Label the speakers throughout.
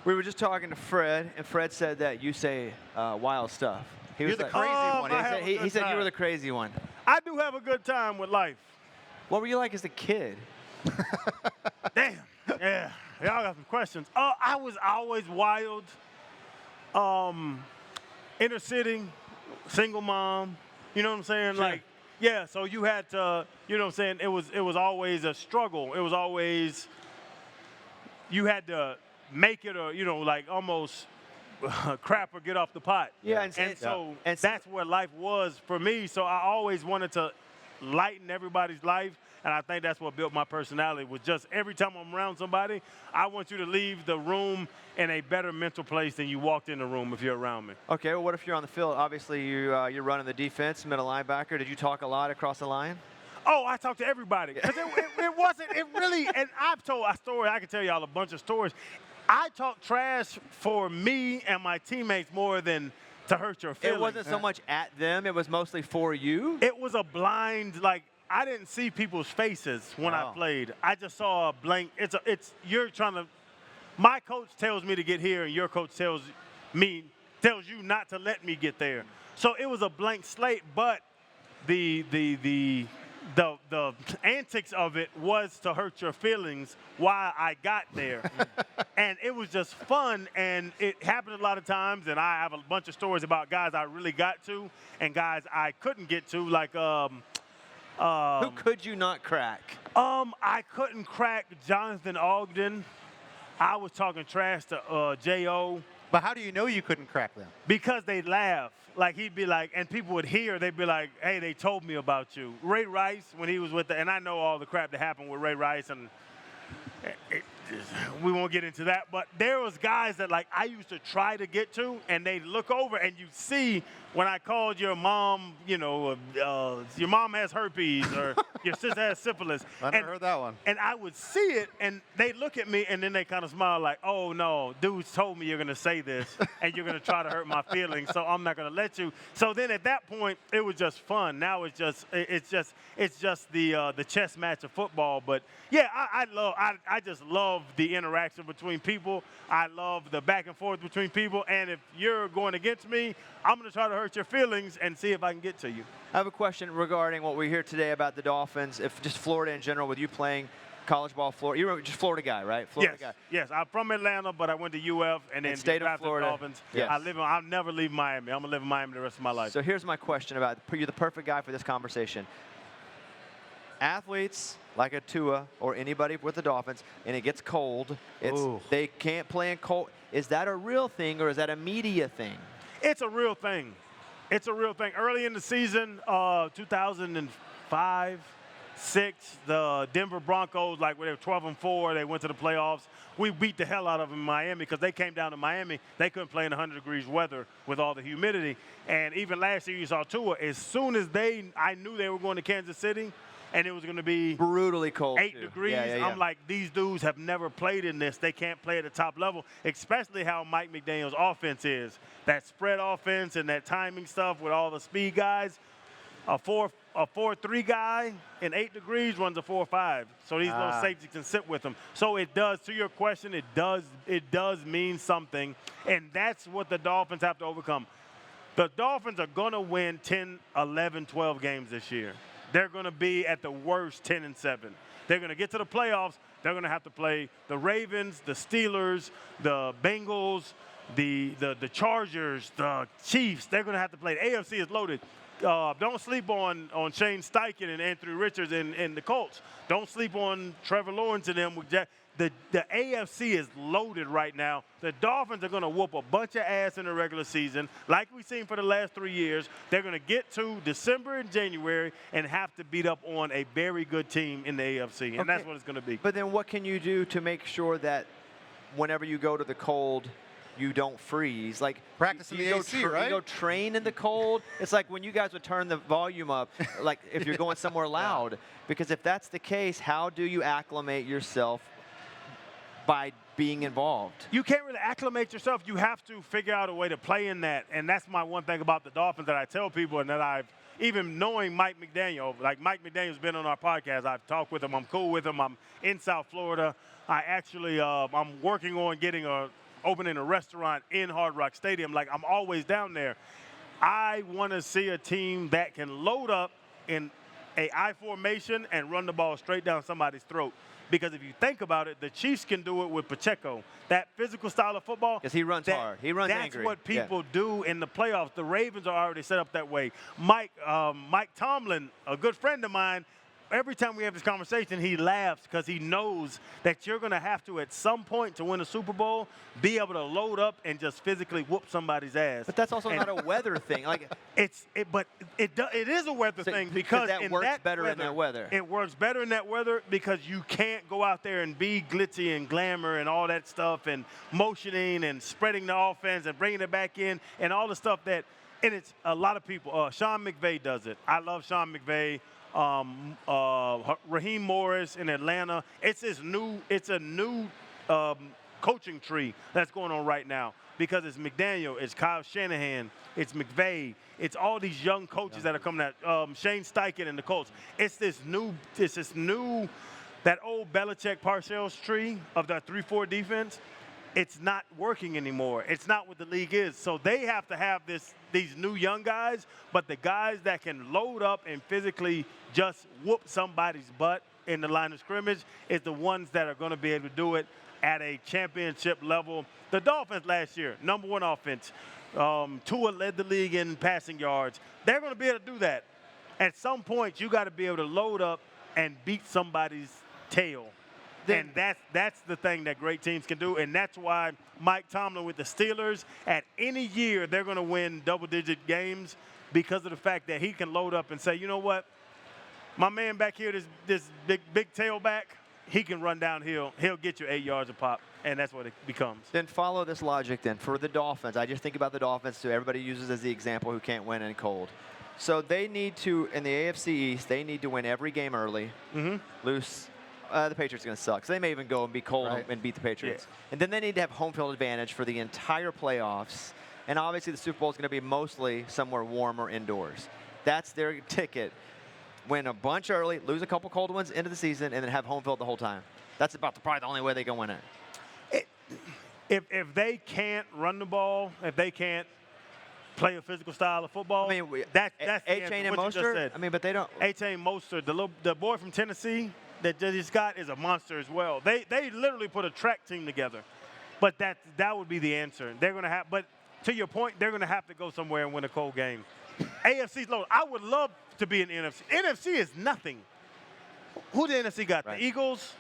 Speaker 1: We were just talking to Fred, and Fred said that you say wild stuff. He
Speaker 2: You're
Speaker 1: was
Speaker 2: the
Speaker 1: like,
Speaker 2: crazy one.
Speaker 1: He said you were the crazy one.
Speaker 3: I do have a good time with life.
Speaker 1: What were you like as a kid?
Speaker 3: Damn. Yeah. Y'all got some questions. I was always wild. Inner city, single mom. You know what I'm saying?
Speaker 1: Sure.
Speaker 3: Like, yeah. So you had to. You know what I'm saying? It was always a struggle. It was always. You had to make it, or like almost crap or get off the pot.
Speaker 1: Yeah,
Speaker 3: and so that's what life was for me. So I always wanted to lighten everybody's life, and I think that's what built my personality. Was just every time I'm around somebody, I want you to leave the room in a better mental place than you walked in the room if you're around me.
Speaker 1: Okay, well, what if you're on the field? Obviously, you're running the defense, middle linebacker. Did you talk a lot across the line?
Speaker 3: Oh, I talked to everybody. Because it really, and I've told a story, I can tell y'all a bunch of stories. I talk trash for me and my teammates more than to hurt your feelings.
Speaker 1: It wasn't so much at them, it was mostly for you?
Speaker 3: It was a blind, like, I didn't see people's faces when I played. I just saw a blank, you're trying to, my coach tells me to get here and your coach tells you not to let me get there. So it was a blank slate, but the antics of it was to hurt your feelings while I got there. And it was just fun, and it happened a lot of times, and I have a bunch of stories about guys I really got to and guys I couldn't get to, like
Speaker 1: who could you not crack?
Speaker 3: I couldn't crack Jonathan Ogden. I was talking trash to J.O.
Speaker 2: But how do you know you couldn't crack them?
Speaker 3: Because they laugh. Like, he'd be like, and people would hear, they'd be like, hey, they told me about you. Ray Rice, when he was with and I know all the crap that happened with Ray Rice, and we won't get into that, but there was guys that, like, I used to try to get to, and they'd look over, and you see when I called your mom, your mom has herpes, or your sister has syphilis.
Speaker 2: I never heard that one.
Speaker 3: And I would see it, and they look at me, and then they kind of smile like, oh, no, dudes told me you're going to say this, and you're going to try to hurt my feelings, so I'm not going to let you. So then at that point, it was just fun. Now it's just the chess match of football. But, yeah, I just love the interaction between people. I love the back and forth between people, and if you're going against me, I'm going to try to hurt your feelings and see if I can get to you.
Speaker 1: I have a question regarding what we hear today about the Dolphins, if just Florida in general, with you playing college ball, Florida. You're just Florida guy, right? Florida guy.
Speaker 3: Yes, I'm from Atlanta, but I went to UF and then
Speaker 1: state of Florida.
Speaker 3: Dolphins.
Speaker 1: Yes.
Speaker 3: I'll never leave Miami. I'm going to live in Miami the rest of my life.
Speaker 1: So here's my question about, you're the perfect guy for this conversation. Athletes like a Tua or anybody with the Dolphins, and it gets cold, they can't play in cold. Is that a real thing, or is that a media thing?
Speaker 3: It's a real thing. It's a real thing. Early in the season, 2005, 6, the Denver Broncos, like, they were 12-4, they went to the playoffs. We beat the hell out of them in Miami because they came down to Miami. They couldn't play in 100 degrees weather with all the humidity. And even last year, you saw Tua. As soon as I knew they were going to Kansas City, and it was going to be
Speaker 1: brutally cold,
Speaker 3: 8 degrees. Yeah. I'm like, these dudes have never played in this. They can't play at the top level, especially how Mike McDaniel's offense is. That spread offense and that timing stuff with all the speed guys. A 4-3 guy in 8 degrees runs a 4-5. So these little safeties can sit with them. So it does, to your question, it does mean something. And that's what the Dolphins have to overcome. The Dolphins are going to win 10, 11, 12 games this year. They're going to be at the worst 10-7. They're going to get to the playoffs. They're going to have to play the Ravens, the Steelers, the Bengals, the Chargers, the Chiefs. They're going to have to play. The AFC is loaded. Don't sleep on Shane Steichen and Anthony Richards and the Colts. Don't sleep on Trevor Lawrence and them. The AFC is loaded right now. The Dolphins are going to whoop a bunch of ass in the regular season, like we've seen for the last 3 years. They're going to get to December and January and have to beat up on a very good team in the AFC, and that's what it's going to be.
Speaker 1: But then what can you do to make sure that whenever you go to the cold, you don't freeze? Like,
Speaker 2: practice in the AC, right?
Speaker 1: You go train in the cold. It's like when you guys would turn the volume up, like if you're going somewhere loud. Because if that's the case, how do you acclimate yourself by being involved?
Speaker 3: You can't really acclimate yourself. You have to figure out a way to play in that. And that's my one thing about the Dolphins that I tell people, and that I've, even knowing Mike McDaniel, like Mike McDaniel's been on our podcast. I've talked with him. I'm cool with him. I'm in South Florida. I actually, I'm working on getting a opening a restaurant in Hard Rock Stadium. Like, I'm always down there. I want to see a team that can load up in a I formation and run the ball straight down somebody's throat. Because if you think about it, the Chiefs can do it with Pacheco. That physical style of football.
Speaker 1: Because he runs hard. He runs angry.
Speaker 3: That's what people do in the playoffs. The Ravens are already set up that way. Mike Tomlin, a good friend of mine, every time we have this conversation, he laughs because he knows that you're going to have to, at some point, to win a Super Bowl, be able to load up and just physically whoop somebody's ass.
Speaker 1: But that's also not a weather thing. Like
Speaker 3: it is a weather thing because
Speaker 1: that works better in that weather.
Speaker 3: It works better in that weather because you can't go out there and be glitzy and glamour and all that stuff and motioning and spreading the offense and bringing it back in and all the stuff that. And it's a lot of people. Sean McVay does it. I love Sean McVay. Raheem Morris in Atlanta. It's a new coaching tree that's going on right now because it's McDaniel, it's Kyle Shanahan, it's McVay, it's all these young coaches that are coming out. Shane Steichen and the Colts. It's this new, that old Belichick Parcells tree of that 3-4 defense. It's not working anymore. It's not what the league is. So they have to have these new young guys, but the guys that can load up and physically just whoop somebody's butt in the line of scrimmage is the ones that are going to be able to do it at a championship level. The Dolphins last year, #1 offense. Tua led the league in passing yards. They're going to be able to do that. At some point, you got to be able to load up and beat somebody's tail. And that's the thing that great teams can do, and that's why Mike Tomlin with the Steelers, at any year, they're going to win double-digit games because of the fact that he can load up and say, you know what, my man back here, this big tailback, he can run downhill. He'll get you 8 yards a pop, and that's what it becomes.
Speaker 1: Then follow this logic then. For the Dolphins, I just think about the Dolphins, too. Everybody uses as the example who can't win in cold. So they need to, in the AFC East, they need to win every game early, lose. The Patriots are going to suck. So they may even go and be cold and beat the Patriots. Yeah. And then they need to have home field advantage for the entire playoffs. And obviously the Super Bowl is going to be mostly somewhere warm or indoors. That's their ticket. Win a bunch early, lose a couple cold ones into the season, and then have home field the whole time. That's probably the only way they can win it.
Speaker 3: If they can't run the ball, if they can't play a physical style of football,
Speaker 1: I mean,
Speaker 3: that's the answer.
Speaker 1: A-Chain and
Speaker 3: What you just
Speaker 1: Mostert?
Speaker 3: said.
Speaker 1: I mean, but they don't.
Speaker 3: A-Chain Mostert, the boy from Tennessee that J.J. Scott is a monster as well. They literally put a track team together. But that would be the answer. They're going to have, but to your point, they're going to have to go somewhere and win a cold game. AFC's low. I would love to be in NFC. NFC is nothing. Who the NFC got?
Speaker 1: Right.
Speaker 3: The Eagles,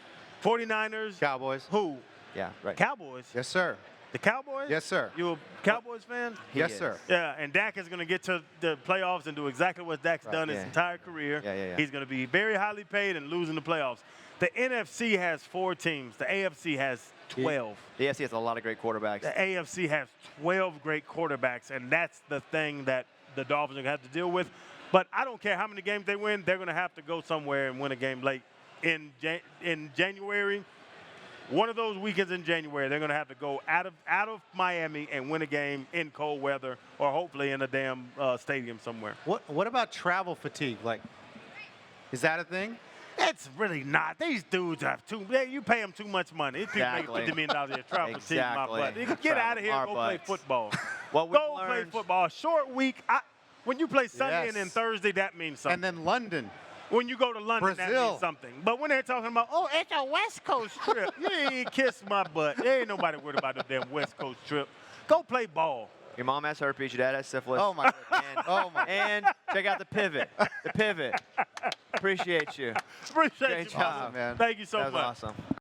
Speaker 3: 49ers.
Speaker 2: Cowboys.
Speaker 3: Who?
Speaker 1: Yeah, right.
Speaker 3: Cowboys.
Speaker 2: Yes, sir.
Speaker 3: The Cowboys?
Speaker 2: Yes, sir.
Speaker 3: You a Cowboys fan?
Speaker 2: Yes, sir.
Speaker 3: Yeah, and Dak is going to get to the playoffs and do exactly what Dak's done his entire career.
Speaker 1: Yeah.
Speaker 3: He's going to be very highly paid and losing the playoffs. The NFC has 4 teams. The AFC has 12.
Speaker 1: The AFC has a lot of great quarterbacks.
Speaker 3: The AFC has 12 great quarterbacks, and that's the thing that the Dolphins are going to have to deal with. But I don't care how many games they win. They're going to have to go somewhere and win a game late. In January, one of those weekends in January, they're going to have to go out of Miami and win a game in cold weather or hopefully in a damn stadium somewhere.
Speaker 2: What about travel fatigue? Like, is that a thing?
Speaker 3: It's really not. These dudes have you pay them too much money. These people make $50 million a year. Travel fatigue, my butt. You can get out of here and go play football. Go play football. A short week. When you play Sunday and then Thursday, that means something.
Speaker 2: And then London.
Speaker 3: When you go to London,
Speaker 2: Brazil.
Speaker 3: that means something. But when they're talking about, oh, it's a West Coast trip, you ain't kiss my butt. There ain't nobody worried about the damn West Coast trip. Go play ball.
Speaker 1: Your mom has herpes. Your dad has syphilis.
Speaker 2: Oh, my God.
Speaker 1: And check out the pivot. The pivot. Appreciate you.
Speaker 3: Appreciate
Speaker 1: Great
Speaker 3: you,
Speaker 1: job,
Speaker 2: man.
Speaker 3: Thank you so
Speaker 1: that was
Speaker 3: much.
Speaker 1: awesome.